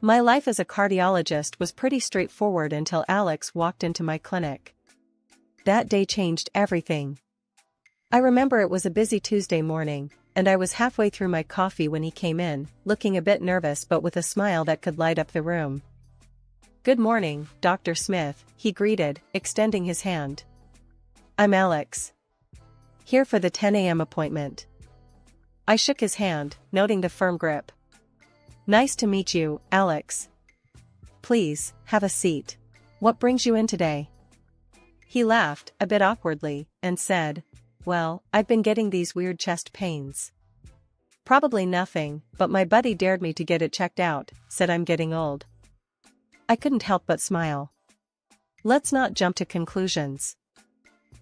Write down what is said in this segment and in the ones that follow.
My life as a cardiologist was pretty straightforward until Alex walked into my clinic. That day changed everything. I remember it was a busy Tuesday morning, and I was halfway through my coffee when he came in, looking a bit nervous but with a smile that could light up the room. "Good morning, Dr. Smith," he greeted, extending his hand. "I'm Alex. Here for the 10 a.m. appointment." I shook his hand, noting the firm grip. "Nice to meet you, Alex. Please, have a seat. What brings you in today?" He laughed, a bit awkwardly, and said, "Well, I've been getting these weird chest pains." "Probably nothing, but my buddy dared me to get it checked out," said I'm getting old. I couldn't help but smile. "Let's not jump to conclusions.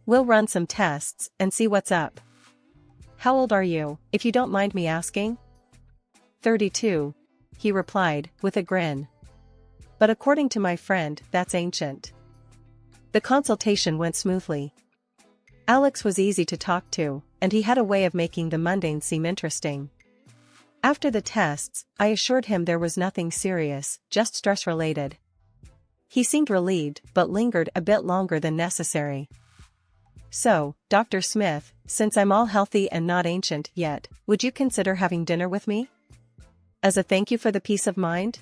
We'll run some tests and see what's up. How old are you, if you don't mind me asking?" 32, he replied, with a grin. "But according to my friend, that's ancient." The consultation went smoothly. Alex was easy to talk to, and he had a way of making the mundane seem interesting. After the tests, I assured him there was nothing serious, just stress-related. He seemed relieved but lingered a bit longer than necessary. "So, Dr. Smith, since I'm all healthy and not ancient yet, would you consider having dinner with me? As a thank you for the peace of mind?"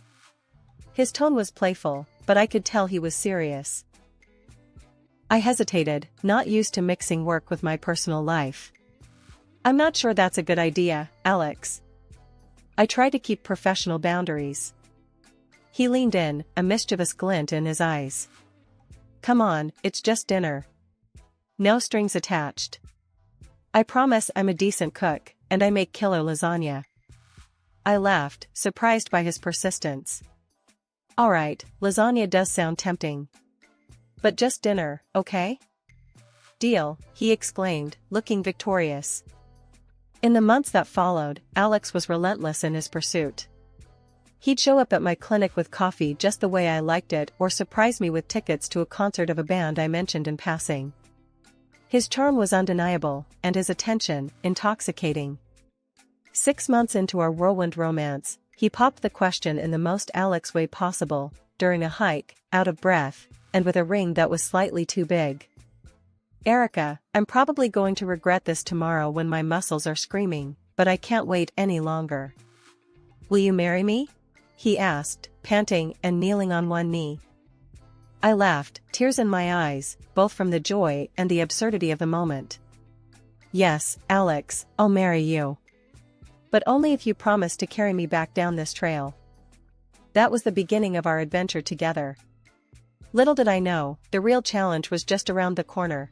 His tone was playful, but I could tell he was serious. I hesitated, not used to mixing work with my personal life. "I'm not sure that's a good idea, Alex. I try to keep professional boundaries." He leaned in, a mischievous glint in his eyes. "Come on, it's just dinner. No strings attached. I promise I'm a decent cook, and I make killer lasagna." I laughed, surprised by his persistence. "All right, lasagna does sound tempting. But just dinner, okay?" "Deal," he exclaimed, looking victorious. In the months that followed, Alex was relentless in his pursuit. He'd show up at my clinic with coffee just the way I liked it or surprise me with tickets to a concert of a band I mentioned in passing. His charm was undeniable, and his attention, intoxicating. 6 months into our whirlwind romance, he popped the question in the most Alex way possible, during a hike, out of breath, and with a ring that was slightly too big. "Erica, I'm probably going to regret this tomorrow when my muscles are screaming, but I can't wait any longer. Will you marry me?" he asked, panting and kneeling on one knee. I laughed, tears in my eyes, both from the joy and the absurdity of the moment. "Yes, Alex, I'll marry you. But only if you promise to carry me back down this trail." That was the beginning of our adventure together. Little did I know, the real challenge was just around the corner.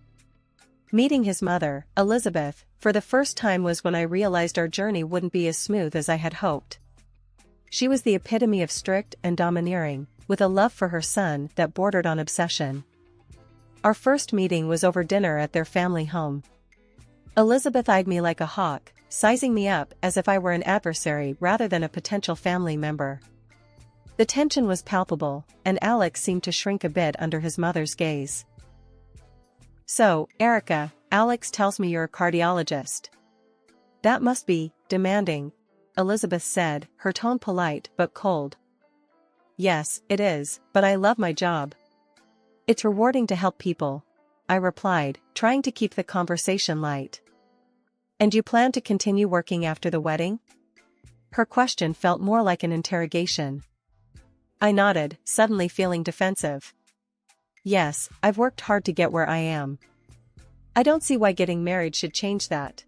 Meeting his mother, Elizabeth, for the first time was when I realized our journey wouldn't be as smooth as I had hoped. She was the epitome of strict and domineering, with a love for her son that bordered on obsession. Our first meeting was over dinner at their family home. Elizabeth eyed me like a hawk, sizing me up as if I were an adversary rather than a potential family member. The tension was palpable, and Alex seemed to shrink a bit under his mother's gaze. "So, Erica, Alex tells me you're a cardiologist. That must be demanding," Elizabeth said, her tone polite but cold. "Yes, it is, but I love my job. It's rewarding to help people," I replied, trying to keep the conversation light. "And you plan to continue working after the wedding?" Her question felt more like an interrogation. I nodded, suddenly feeling defensive. "Yes, I've worked hard to get where I am. I don't see why getting married should change that."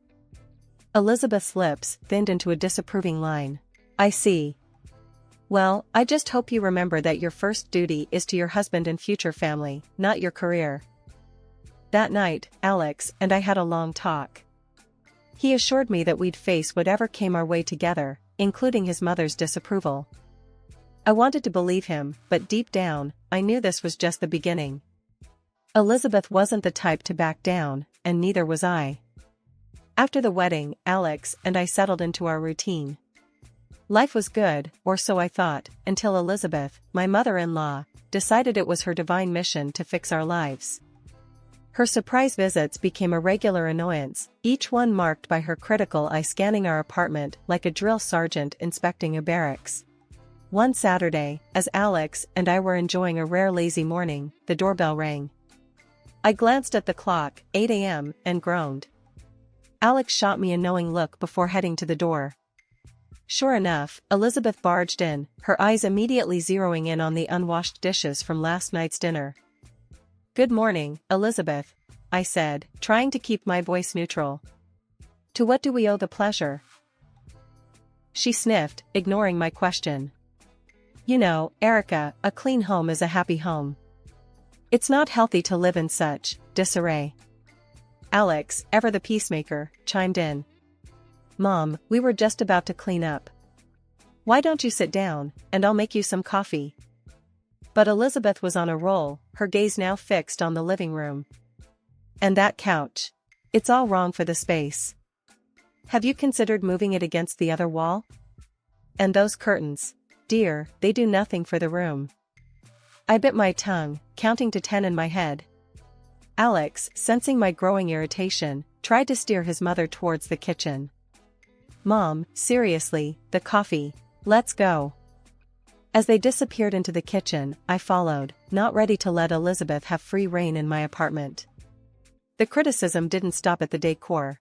Elizabeth's lips thinned into a disapproving line. "I see. Well, I just hope you remember that your first duty is to your husband and future family, not your career." That night, Alex and I had a long talk. He assured me that we'd face whatever came our way together, including his mother's disapproval. I wanted to believe him, but deep down, I knew this was just the beginning. Elizabeth wasn't the type to back down, and neither was I. After the wedding, Alex and I settled into our routine. Life was good, or so I thought, until Elizabeth, my mother-in-law, decided it was her divine mission to fix our lives. Her surprise visits became a regular annoyance, each one marked by her critical eye scanning our apartment like a drill sergeant inspecting a barracks. One Saturday, as Alex and I were enjoying a rare lazy morning, the doorbell rang. I glanced at the clock, 8 a.m., and groaned. Alex shot me a knowing look before heading to the door. Sure enough, Elizabeth barged in, her eyes immediately zeroing in on the unwashed dishes from last night's dinner. "Good morning, Elizabeth," I said, trying to keep my voice neutral. "To what do we owe the pleasure?" She sniffed, ignoring my question. "You know, Erica, a clean home is a happy home. It's not healthy to live in such disarray." Alex, ever the peacemaker, chimed in. "Mom, we were just about to clean up. Why don't you sit down, and I'll make you some coffee?" But Elizabeth was on a roll, her gaze now fixed on the living room. "And that couch. It's all wrong for the space. Have you considered moving it against the other wall? And those curtains. Dear, they do nothing for the room." I bit my tongue, counting to 10 in my head. Alex, sensing my growing irritation, tried to steer his mother towards the kitchen. "Mom, seriously, the coffee. Let's go." As they disappeared into the kitchen, I followed, not ready to let Elizabeth have free rein in my apartment. The criticism didn't stop at the decor.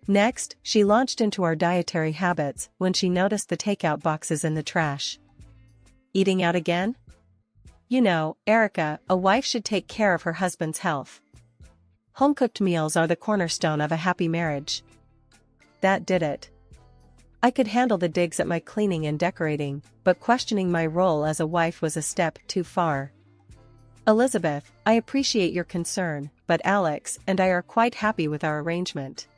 Next, she launched into our dietary habits when she noticed the takeout boxes in the trash. "Eating out again? You know, Erica, a wife should take care of her husband's health. Home-cooked meals are the cornerstone of a happy marriage." That did it. I could handle the digs at my cleaning and decorating, but questioning my role as a wife was a step too far. "Elizabeth, I appreciate your concern, but Alex and I are quite happy with our arrangement.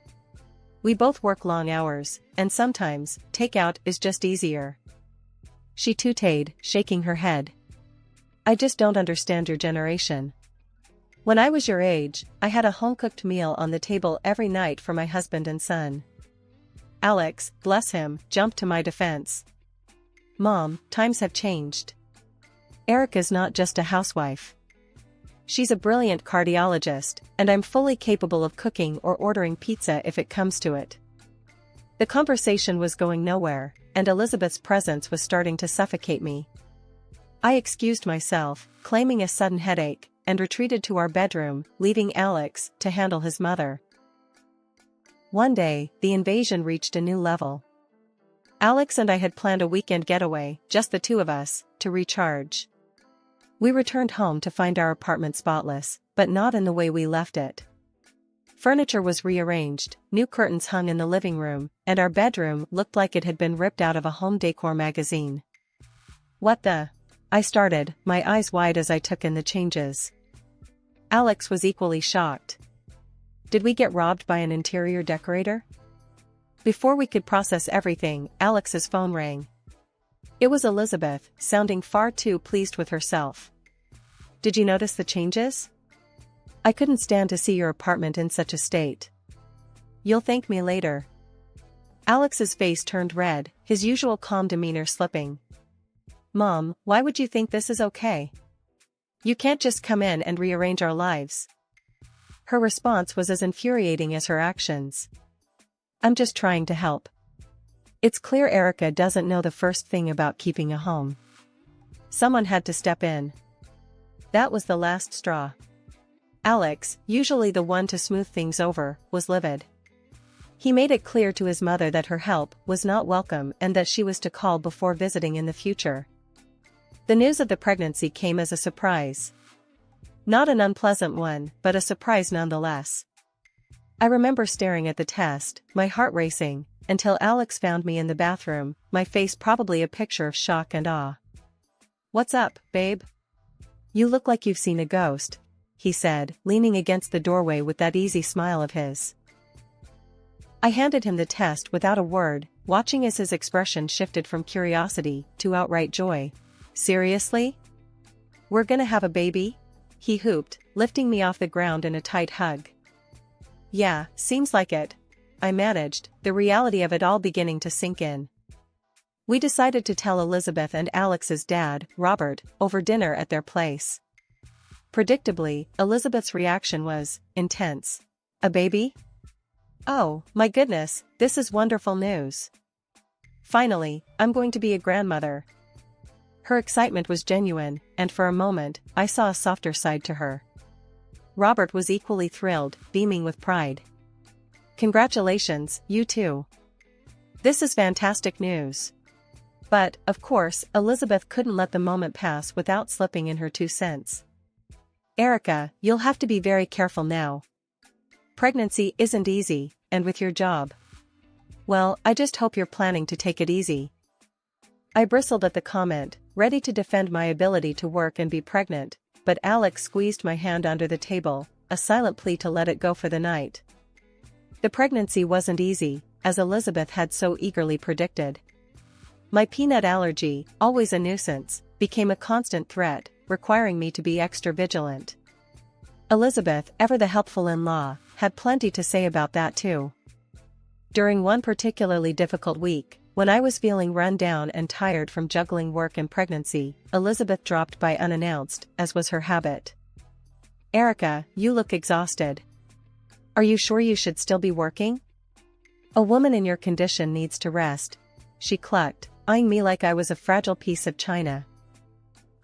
We both work long hours, and sometimes, takeout is just easier." She tooted, shaking her head. "I just don't understand your generation. When I was your age, I had a home-cooked meal on the table every night for my husband and son." Alex, bless him, jumped to my defense. "Mom, times have changed. Erica's not just a housewife. She's a brilliant cardiologist, and I'm fully capable of cooking or ordering pizza if it comes to it." The conversation was going nowhere, and Elizabeth's presence was starting to suffocate me. I excused myself, claiming a sudden headache, and retreated to our bedroom, leaving Alex to handle his mother. One day, the invasion reached a new level. Alex and I had planned a weekend getaway, just the two of us, to recharge. We returned home to find our apartment spotless, but not in the way we left it. Furniture was rearranged, new curtains hung in the living room, and our bedroom looked like it had been ripped out of a home decor magazine. "What the?" I started, my eyes wide as I took in the changes. Alex was equally shocked. Did we get robbed by an interior decorator? Before we could process everything, Alex's phone rang. It was Elizabeth, sounding far too pleased with herself. "Did you notice the changes? I couldn't stand to see your apartment in such a state. You'll thank me later." Alex's face turned red, his usual calm demeanor slipping. "Mom, why would you think this is okay? You can't just come in and rearrange our lives." Her response was as infuriating as her actions. "I'm just trying to help. It's clear Erica doesn't know the first thing about keeping a home. Someone had to step in." That was the last straw. Alex, usually the one to smooth things over, was livid. He made it clear to his mother that her help was not welcome and that she was to call before visiting in the future. The news of the pregnancy came as a surprise. Not an unpleasant one, but a surprise nonetheless. I remember staring at the test, my heart racing, until Alex found me in the bathroom, my face probably a picture of shock and awe. "What's up, babe? You look like you've seen a ghost," he said, leaning against the doorway with that easy smile of his. I handed him the test without a word, watching as his expression shifted from curiosity to outright joy. "Seriously? We're gonna have a baby?" he whooped, lifting me off the ground in a tight hug. "Yeah, seems like it," I managed, the reality of it all beginning to sink in. We decided to tell Elizabeth and Alex's dad, Robert, over dinner at their place. Predictably, Elizabeth's reaction was intense. "A baby? Oh, my goodness, this is wonderful news. Finally, I'm going to be a grandmother." Her excitement was genuine, and for a moment, I saw a softer side to her. Robert was equally thrilled, beaming with pride. "Congratulations, you too. This is fantastic news." But, of course, Elizabeth couldn't let the moment pass without slipping in her 2 cents. "Erica, you'll have to be very careful now. Pregnancy isn't easy, and with your job. Well, I just hope you're planning to take it easy." I bristled at the comment, ready to defend my ability to work and be pregnant, but Alex squeezed my hand under the table, a silent plea to let it go for the night. The pregnancy wasn't easy, as Elizabeth had so eagerly predicted. My peanut allergy, always a nuisance, became a constant threat, requiring me to be extra vigilant. Elizabeth, ever the helpful in-law, had plenty to say about that too. During one particularly difficult week, when I was feeling run down and tired from juggling work and pregnancy, Elizabeth dropped by unannounced, as was her habit. "Erica, you look exhausted. Are you sure you should still be working? A woman in your condition needs to rest," she clucked, eyeing me like I was a fragile piece of china.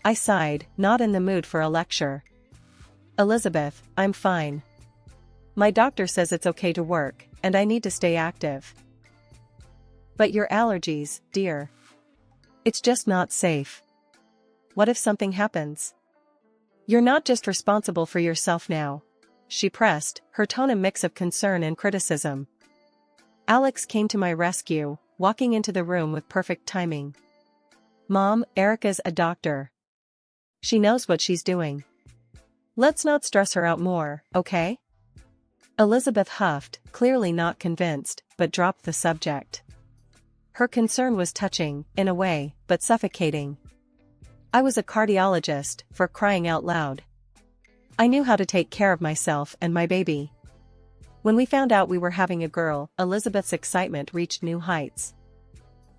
I sighed, not in the mood for a lecture. "Elizabeth, I'm fine. My doctor says it's okay to work, and I need to stay active." "But your allergies, dear. It's just not safe. What if something happens? You're not just responsible for yourself now," she pressed, her tone a mix of concern and criticism. Alex came to my rescue, walking into the room with perfect timing. "Mom, Erica's a doctor. She knows what she's doing. Let's not stress her out more, okay?" Elizabeth huffed, clearly not convinced, but dropped the subject. Her concern was touching, in a way, but suffocating. I was a cardiologist, for crying out loud. I knew how to take care of myself and my baby. When we found out we were having a girl, Elizabeth's excitement reached new heights.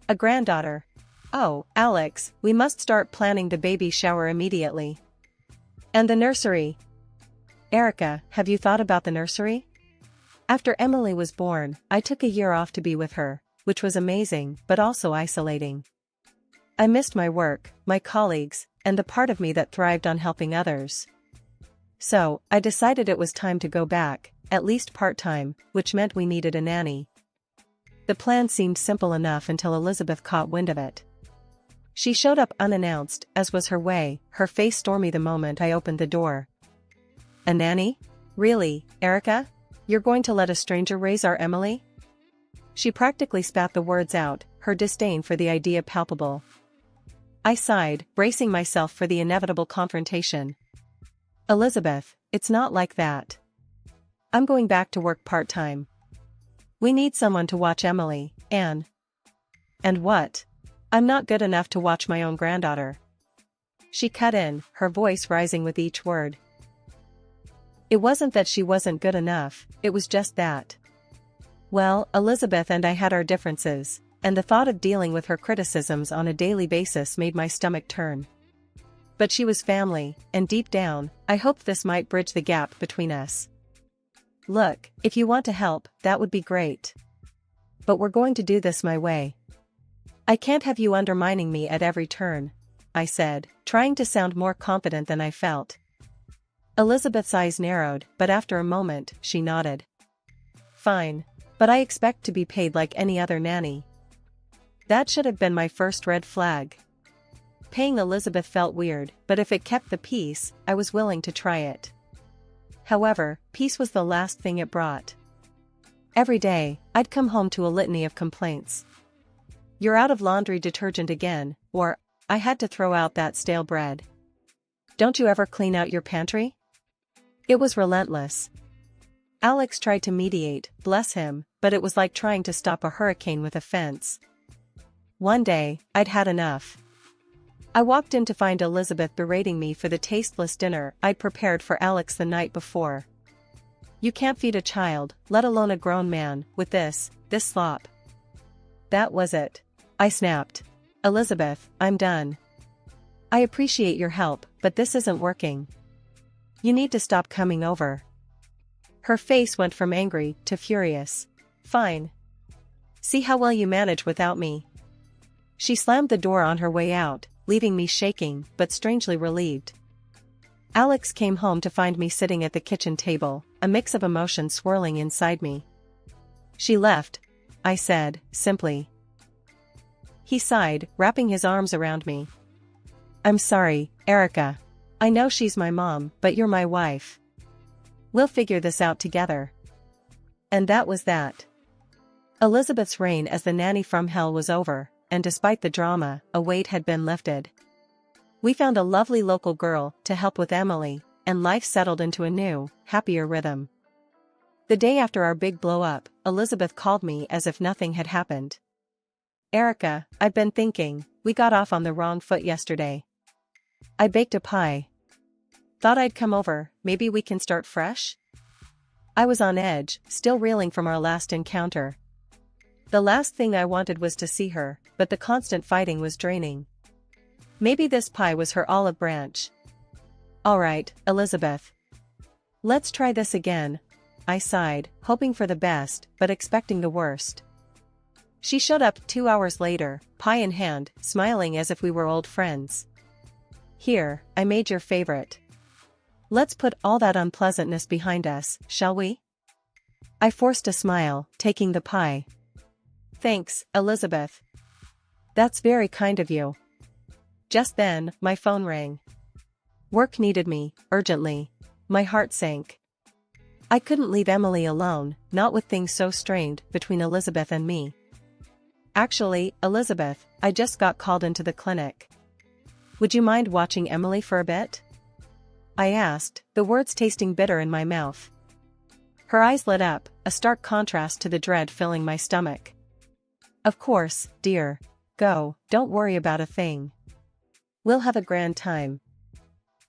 "A granddaughter. Oh, Alex, we must start planning the baby shower immediately. And the nursery. Erica, have you thought about the nursery?" After Emily was born, I took a year off to be with her, which was amazing but also isolating. I missed my work, my colleagues, and the part of me that thrived on helping others. So, I decided it was time to go back, at least part-time, which meant we needed a nanny. The plan seemed simple enough until Elizabeth caught wind of it. She showed up unannounced, as was her way, her face stormy the moment I opened the door. "A nanny? Really, Erica? You're going to let a stranger raise our Emily?" She practically spat the words out, her disdain for the idea palpable. I sighed, bracing myself for the inevitable confrontation. "Elizabeth, it's not like that. I'm going back to work part-time. We need someone to watch Emily, and what? I'm not good enough to watch my own granddaughter." She cut in, her voice rising with each word. It wasn't that she wasn't good enough, it was just that. Well, Elizabeth and I had our differences, and the thought of dealing with her criticisms on a daily basis made my stomach turn. But she was family, and deep down, I hoped this might bridge the gap between us. "Look, if you want to help, that would be great. But we're going to do this my way. I can't have you undermining me at every turn," I said, trying to sound more confident than I felt. Elizabeth's eyes narrowed, but after a moment, she nodded. "Fine. But I expect to be paid like any other nanny." That should have been my first red flag. Paying Elizabeth felt weird, but if it kept the peace, I was willing to try it. However, peace was the last thing it brought. Every day, I'd come home to a litany of complaints. "You're out of laundry detergent again," or, "I had to throw out that stale bread. Don't you ever clean out your pantry?" It was relentless. Alex tried to mediate, bless him, but it was like trying to stop a hurricane with a fence. One day, I'd had enough. I walked in to find Elizabeth berating me for the tasteless dinner I'd prepared for Alex the night before. "You can't feed a child, let alone a grown man, with this slop." That was it. I snapped. "Elizabeth, I'm done. I appreciate your help, but this isn't working. You need to stop coming over." Her face went from angry to furious. "Fine. See how well you manage without me." She slammed the door on her way out, leaving me shaking but strangely relieved. Alex came home to find me sitting at the kitchen table, a mix of emotions swirling inside me. "She left," I said, simply. He sighed, wrapping his arms around me. "I'm sorry, Erica. I know she's my mom, but you're my wife. We'll figure this out together." And that was that. Elizabeth's reign as the nanny from hell was over, and despite the drama, a weight had been lifted. We found a lovely local girl to help with Emily, and life settled into a new, happier rhythm. The day after our big blow-up, Elizabeth called me as if nothing had happened. "Erica, I've been thinking, we got off on the wrong foot yesterday. I baked a pie. Thought I'd come over, maybe we can start fresh?" I was on edge, still reeling from our last encounter. The last thing I wanted was to see her, but the constant fighting was draining. Maybe this pie was her olive branch. "All right, Elizabeth. Let's try this again," I sighed, hoping for the best, but expecting the worst. She showed up 2 hours later, pie in hand, smiling as if we were old friends. "Here, I made your favorite. Let's put all that unpleasantness behind us, shall we?" I forced a smile, taking the pie. "Thanks, Elizabeth. That's very kind of you." Just then, my phone rang. Work needed me, urgently. My heart sank. I couldn't leave Emily alone, not with things so strained between Elizabeth and me. "Actually, Elizabeth, I just got called into the clinic. Would you mind watching Emily for a bit?" I asked, the words tasting bitter in my mouth. Her eyes lit up, a stark contrast to the dread filling my stomach. "Of course, dear. Go, don't worry about a thing. We'll have a grand time."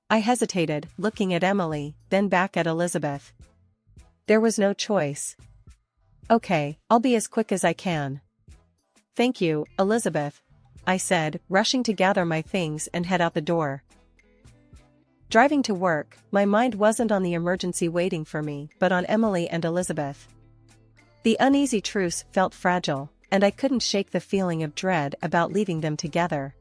I hesitated, looking at Emily, then back at Elizabeth. There was no choice. "Okay, I'll be as quick as I can." "Thank you, Elizabeth," I said, rushing to gather my things and head out the door. Driving to work, my mind wasn't on the emergency waiting for me, but on Emily and Elizabeth. The uneasy truce felt fragile, and I couldn't shake the feeling of dread about leaving them together.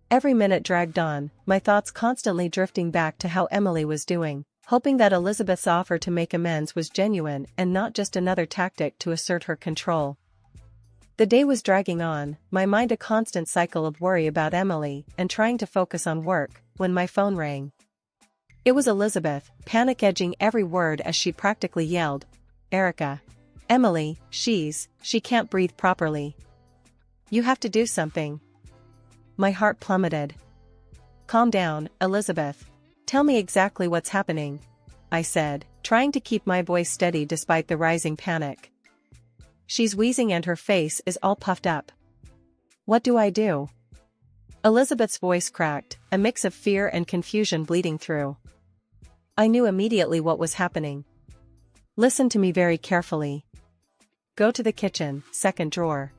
Every minute dragged on, my thoughts constantly drifting back to how Emily was doing, hoping that Elizabeth's offer to make amends was genuine and not just another tactic to assert her control. The day was dragging on, my mind a constant cycle of worry about Emily and trying to focus on work, when my phone rang. It was Elizabeth, panic edging every word as she practically yelled, "Erica. Emily, she can't breathe properly. You have to do something." My heart plummeted. "Calm down, Elizabeth. Tell me exactly what's happening," I said, trying to keep my voice steady despite the rising panic. She's wheezing and her face is all puffed up. "What do I do?" Elizabeth's voice cracked, a mix of fear and confusion bleeding through. I knew immediately what was happening. "Listen to me very carefully. Go to the kitchen, second drawer.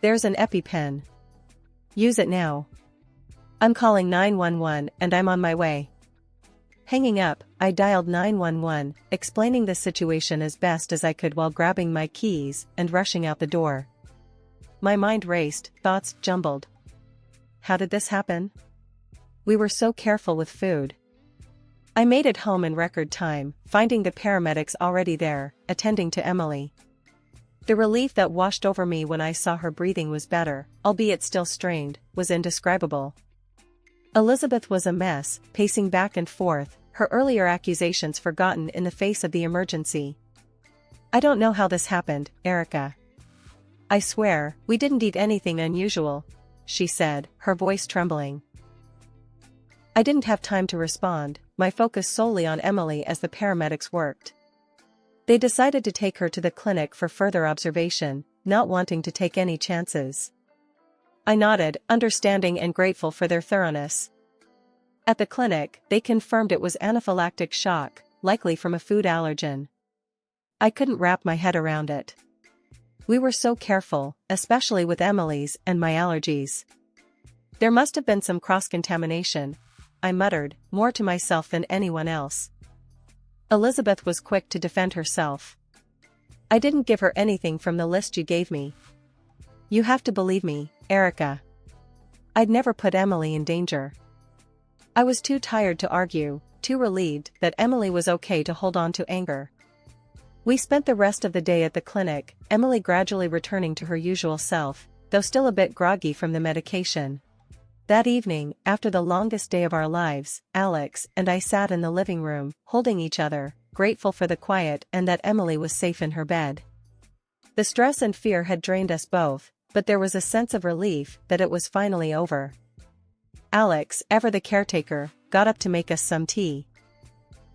There's an EpiPen. Use it now. I'm calling 911 and I'm on my way." Hanging up, I dialed 911, explaining the situation as best as I could while grabbing my keys and rushing out the door. My mind raced, thoughts jumbled. How did this happen? We were so careful with food. I made it home in record time, finding the paramedics already there, attending to Emily. The relief that washed over me when I saw her breathing was better, albeit still strained, was indescribable. Elizabeth was a mess, pacing back and forth, her earlier accusations forgotten in the face of the emergency. "I don't know how this happened, Erica. I swear, we didn't eat anything unusual," she said, her voice trembling. I didn't have time to respond, my focus solely on Emily as the paramedics worked. They decided to take her to the clinic for further observation, not wanting to take any chances. I nodded, understanding and grateful for their thoroughness. At the clinic, they confirmed it was anaphylactic shock, likely from a food allergen. I couldn't wrap my head around it. We were so careful, especially with Emily's and my allergies. There must have been some cross-contamination, I muttered, more to myself than anyone else. Elizabeth was quick to defend herself. "I didn't give her anything from the list you gave me. You have to believe me, Erica. I'd never put Emily in danger. I was too tired to argue, too relieved that Emily was okay to hold on to anger. We spent the rest of the day at the clinic, Emily gradually returning to her usual self, though still a bit groggy from the medication. That evening, after the longest day of our lives, Alex and I sat in the living room, holding each other, grateful for the quiet and that Emily was safe in her bed. The stress and fear had drained us both, but there was a sense of relief that it was finally over. Alex, ever the caretaker, got up to make us some tea.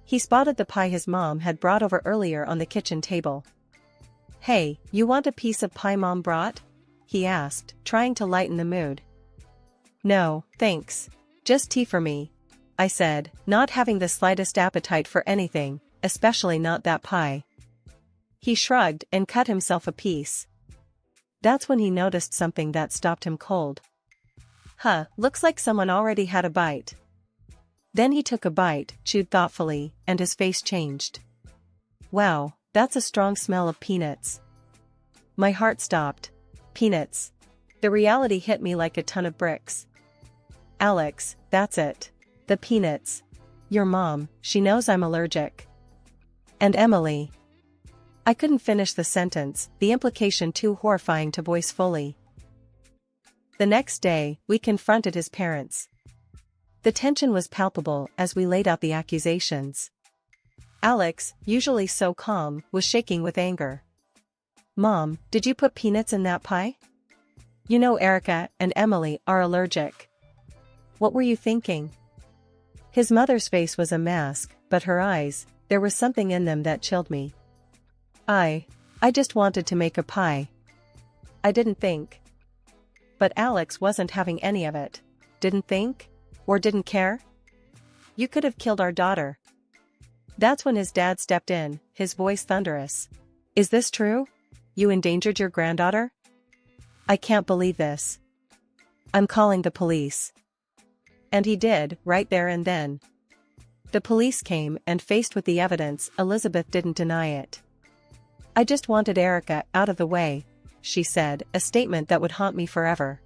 He spotted the pie his mom had brought over earlier on the kitchen table. "Hey, you want a piece of pie Mom brought?" he asked, trying to lighten the mood. "No, thanks. Just tea for me," I said, not having the slightest appetite for anything, especially not that pie. He shrugged and cut himself a piece. That's when he noticed something that stopped him cold. Looks like someone already had a bite." Then he took a bite, chewed thoughtfully, and his face changed. "Wow, that's a strong smell of peanuts." My heart stopped. Peanuts. The reality hit me like a ton of bricks. "Alex, that's it. The peanuts. Your mom, she knows I'm allergic. And Emily." I couldn't finish the sentence, the implication too horrifying to voice fully. The next day, we confronted his parents. The tension was palpable as we laid out the accusations. Alex, usually so calm, was shaking with anger. "Mom, did you put peanuts in that pie? You know Erica and Emily are allergic. What were you thinking?" His mother's face was a mask, but her eyes, there was something in them that chilled me. I just wanted to make a pie. I didn't think." But Alex wasn't having any of it. "Didn't think? Or didn't care? You could have killed our daughter." That's when his dad stepped in, his voice thunderous. "Is this true? You endangered your granddaughter? I can't believe this. I'm calling the police." And he did, right there and then. The police came, and faced with the evidence, Elizabeth didn't deny it. "I just wanted Erica out of the way," she said, a statement that would haunt me forever.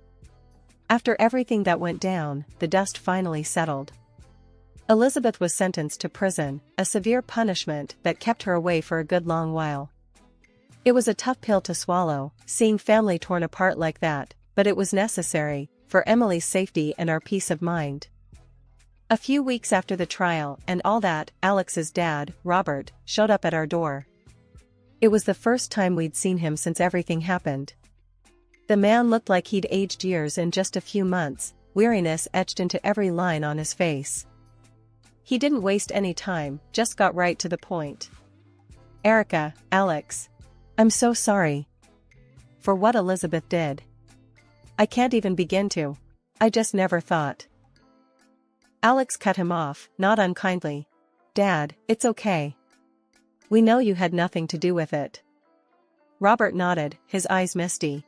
After everything that went down, the dust finally settled. Elizabeth was sentenced to prison, a severe punishment that kept her away for a good long while. It was a tough pill to swallow, seeing family torn apart like that, but it was necessary, for Emily's safety and our peace of mind. A few weeks after the trial and all that, Alex's dad, Robert, showed up at our door. It was the first time we'd seen him since everything happened. The man looked like he'd aged years in just a few months, weariness etched into every line on his face. He didn't waste any time, just got right to the point. "Erica, Alex. I'm so sorry. For what Elizabeth did. I can't even begin to. I just never thought." Alex cut him off, not unkindly. "Dad, it's okay. We know you had nothing to do with it." Robert nodded, his eyes misty.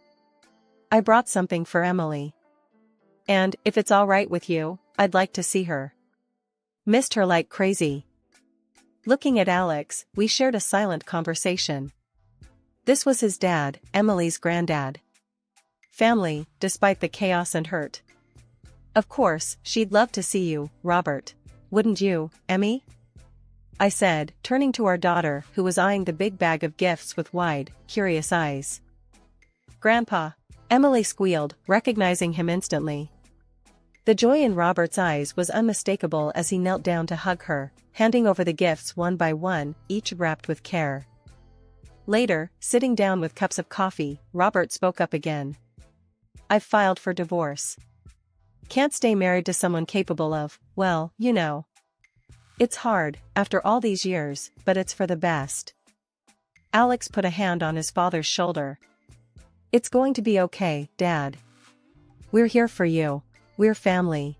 "I brought something for Emily. And, if it's all right with you, I'd like to see her. Missed her like crazy." Looking at Alex, we shared a silent conversation. This was his dad, Emily's granddad. Family, despite the chaos and hurt. "Of course, she'd love to see you, Robert. Wouldn't you, Emmy?" I said, turning to our daughter who was eyeing the big bag of gifts with wide, curious eyes. "Grandpa," Emily squealed, recognizing him instantly. The joy in Robert's eyes was unmistakable as he knelt down to hug her, handing over the gifts one by one, each wrapped with care. Later, sitting down with cups of coffee, Robert spoke up again. "I've filed for divorce. Can't stay married to someone capable of, well, you know. It's hard, after all these years, but it's for the best." Alex put a hand on his father's shoulder. "It's going to be okay, Dad. We're here for you. We're family."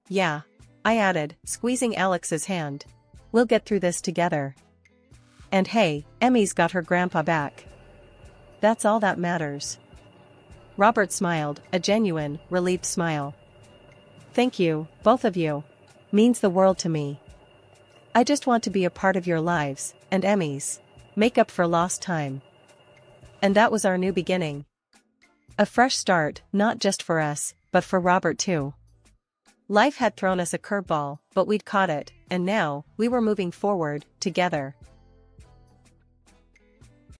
"Yeah," I added, squeezing Alex's hand. "We'll get through this together. And hey, Emmy's got her grandpa back. That's all that matters." Robert smiled, a genuine, relieved smile. "Thank you, both of you. Means the world to me. I just want to be a part of your lives, and Emmy's. Make up for lost time." And that was our new beginning. A fresh start, not just for us, but for Robert too. Life had thrown us a curveball, but we'd caught it, and now, we were moving forward, together.